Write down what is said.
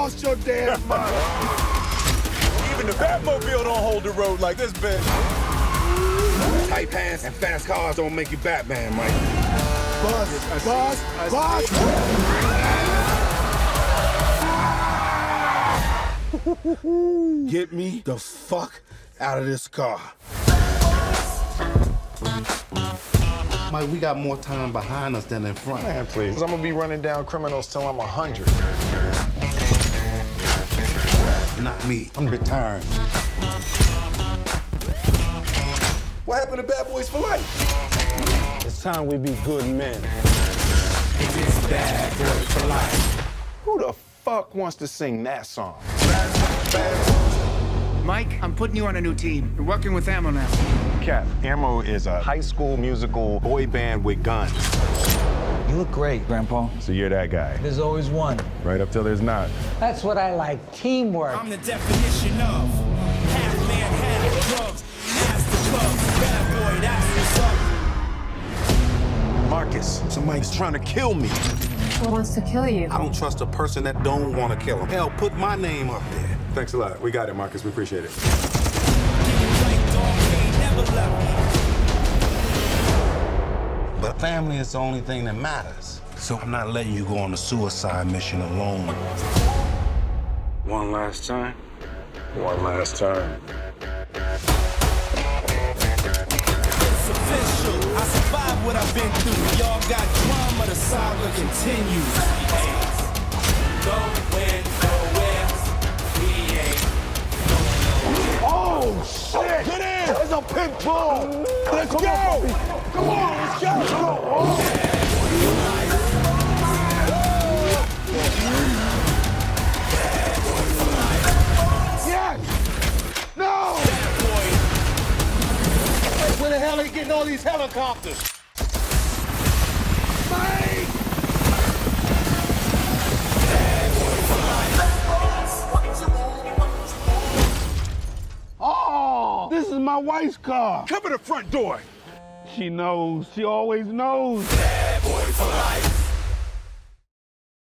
lost your damn mind. Even the Batmobile don't hold the road like this bitch. Tight pants and fast cars don't make you Batman, Mike. Bus. Get me the fuck out of this car. Mike, we got more time behind us than in front. Man, please. I'm gonna be running down criminals till I'm 100. Not me. I'm retiring. What happened to Bad Boys for Life? It's time we be good men. It's Bad Boys for Life. Who the fuck wants to sing that song? Mike, I'm putting you on a new team. You're working with Ammo now. Cap, Ammo is a high school musical boy band with guns. You look great, Grandpa. So you're that guy. There's always one. Right up till there's not. That's what I like, teamwork. I'm the definition of half man, half drugs. Master clubs, bad boy, that's what's up. Marcus, somebody's trying to kill me. Who wants to kill you? I don't trust a person that don't want to kill him. Hell, put my name up there. Thanks a lot. We got it, Marcus. We appreciate it. But family is the only thing that matters. So I'm not letting you go on a suicide mission alone. One last time. One last time. It's official. I survived what I've been through. Y'all got drama, the saga continues. Going nowhere. We ain't. Oh, shit! Get in! There's a pit bull! Let's go! Come on, let's go! Come on! Oh. Yes! No! Where the hell are you getting all these helicopters? Mike! Oh, this is my wife's car. Cover the front door. She knows. She always knows. Bad boy for life.